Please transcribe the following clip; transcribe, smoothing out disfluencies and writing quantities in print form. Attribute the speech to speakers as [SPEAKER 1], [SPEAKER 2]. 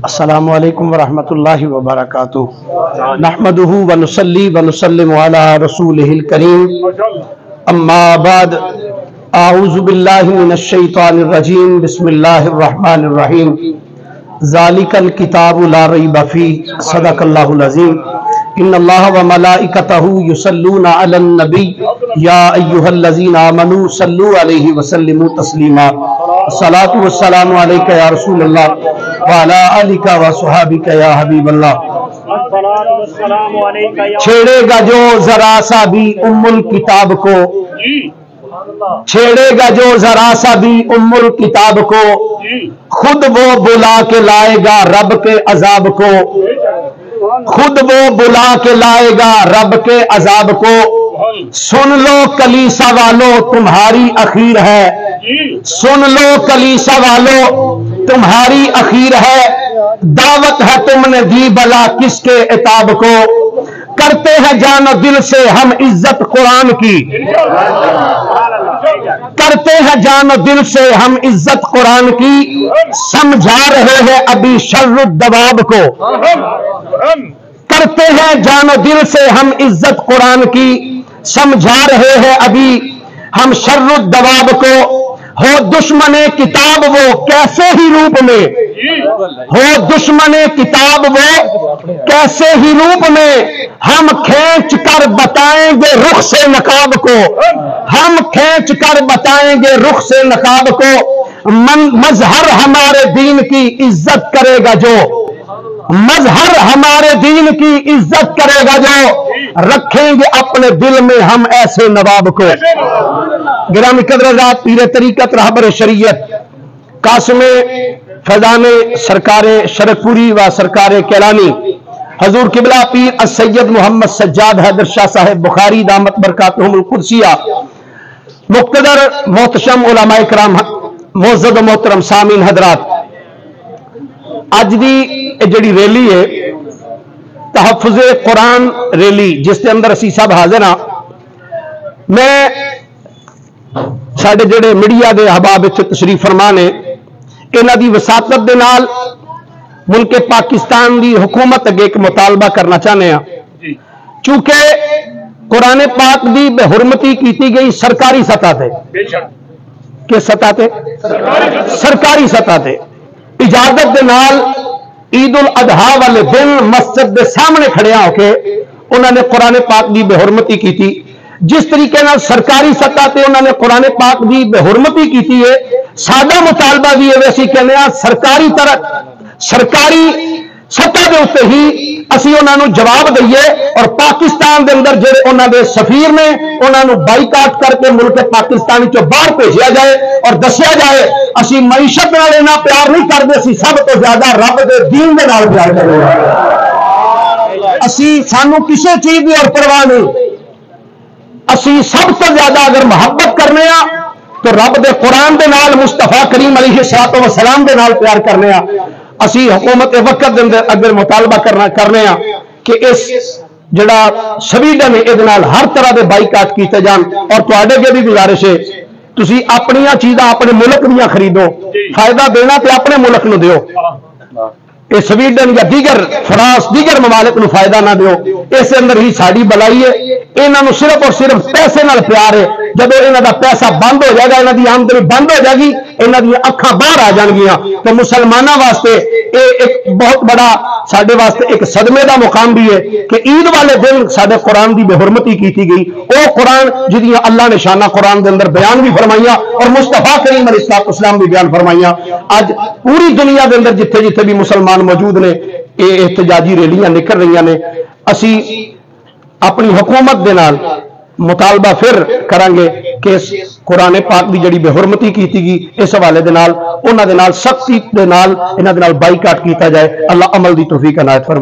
[SPEAKER 1] السلام علیکم ورحمۃ اللہ وبرکاتہ نحمدہ ونصلی ونسلم علی رسولہ الکریم اما بعد اعوذ باللہ من الشیطان الرجیم بسم اللہ الرحمن الرحیم ذالک الکتاب لا ریب فیہ صدق اللہ العظیم ان اللہ وملائکتہ یصلون علی النبی یا ایہا الذین آمنوا صلوا علیہ وسلموا تسلیما الصلاۃ والسلام علیک یا رسول اللہ وعلی آلک وصحابک یا حبیب اللہ۔ چھیڑے گا جو ذرا سا بھی ام الکتاب کو، چھیڑے گا جو ذرا سا بھی ام الکتاب کو، خود وہ بلا کے لائے گا رب کے عذاب کو، خود وہ بلا کے لائے گا رب کے عذاب کو۔ سن لو کلیسا والو تمہاری اخیر ہے، سن لو کلیسا والو تمہاری اخیر ہے، دعوت ہے تم نے دی بلا کس کے عتاب کو، کرتے ہیں جان و دل سے ہم عزت قرآن کی، کرتے ہیں جان و دل سے ہم عزت قرآن کی، سمجھا رہے ہیں ابھی شر الدواب کو، کرتے ہیں جان و دل سے ہم عزت قرآن کی، سمجھا رہے ہیں ابھی ہم شر الدواب کو۔ ہو دشمن کتاب وہ کیسے ہی روپ میں، ہو دشمن کتاب وہ کیسے ہی روپ میں، ہم کھینچ کر بتائیں گے رخ سے نقاب کو، ہم کھینچ کر بتائیں گے رخ سے نقاب کو۔ مظہر ہمارے دین کی عزت کرے گا جو، مظہر ہمارے دین کی عزت کرے گا جو، رکھیں گے اپنے دل میں ہم ایسے نواب کو۔ گرامی قدر حضرات، پیر طریقت رہبر شریعت قاسم فیضان سرکار شرکپوری و سرکار کیلانی حضور قبلہ پیر السید محمد سجاد حیدر شاہ صاحب بخاری دامت برکاتہم القدسیہ، مقتدر محتشم علماء کرام، معزز و محترم سامعین حضرات، اج دی جڑی ریلی ہے تحفظ قرآن ریلی جس کے اندر اسی سب حاضر ہاں، میں ساڈے جڑے میڈیا دے احباب اتنے تشریف فرما نے انہاں دی وساطت دے نال ملک پاکستان دی حکومت اگے ایک مطالبہ کرنا چاہنے ہاں، چونکہ قرآن پاک دی بے حرمتی کیتی گئی سرکاری سطح تے، کس سطح تے؟ سرکاری سطح تے، اجازت دے نال عید الاضحیٰ والے دن مسجد دے سامنے کھڑے ہو کے انہوں نے قرآن پاک دی بے حرمتی کی تھی۔ جس طریقے نال سرکاری سطح تے انہوں نے قرآن پاک دی بے حرمتی کی تھی ہے، سادہ مطالبہ بھی ہے ویسی کہنے ہیں سرکاری سطح دے اتنے ہی اسی انہوں نے جواب دئیے، اور پاکستان دے اندر جڑے انہوں نے سفیر نے انہوں نے بائیکاٹ کر کے ملک پاکستان چو باہر بھیجیا جائے اور دسیا جائے اسی معیشت نال اتنا پیار نہیں کرتے، اسی سب تو زیادہ رب دے دین دے نال پیار کرتے ہیں، اسی سانو کسی چیز کی اور پرواہ نہیں، اسی سب تو زیادہ اگر محبت کرنے ہاں تو رب دے قرآن دے نال مصطفیٰ کریم علیہ الصلوۃ والسلام دے نال پیار کرنے ہاں۔ اسی حکومت وقت دے اندر اگر مطالبہ کرنے ہاں کہ اس جڑا سویڈن ہے ادھے نال ہر طرح دے بائیکاٹ کیتے جان، اور تواڈے کے بھی گزارش ہے تسی اپنی چیزاں اپنے ملک دیاں خریدو، فائدہ دینا تے اپنے ملک نو دیو، کہ سویڈن یا دیگر فرانس دیگر ممالک نو فائدہ نہ دیو، اس اندر ہی ساڑی بلائی ہے۔ انہاں نو صرف اور صرف پیسے نال پیار ہے، جب انہاں دا پیسہ بند ہو جائے گا، انہاں دی آمدنی بند ہو جائے گی، انہاں دی اکھاں باہر آ جان گیاں، تو مسلماناں واسطے ایک بہت بڑا ساڈے واسطے ایک صدمے دا مقام بھی ہے کہ عید والے دن ساڈے قرآن دی بے حرمتی کیتی گئی، او قرآن جدیاں اللہ نے شانہ قرآن دے اندر بیان بھی فرمائیاں اور مصطفیٰ کریم علیہ السلام بھی بیان فرمائیاں۔ اج پوری دنیا دے اندر جتھے جتھے بھی مسلمان موجود نے یہ احتجاجی ریلیاں نکل رہی نے، اسی اپنی حکومت دے نال مطالبہ پھر کریں گے کہ اس قرآن پاک دی جڑی بے حرمتی کیتی گئی اس حوالے دے نال انہاں دے نال سختی دے نال انہاں دے نال بائیکاٹ کیتا جائے۔ اللہ عمل دی توفیق عنایت فرمائے۔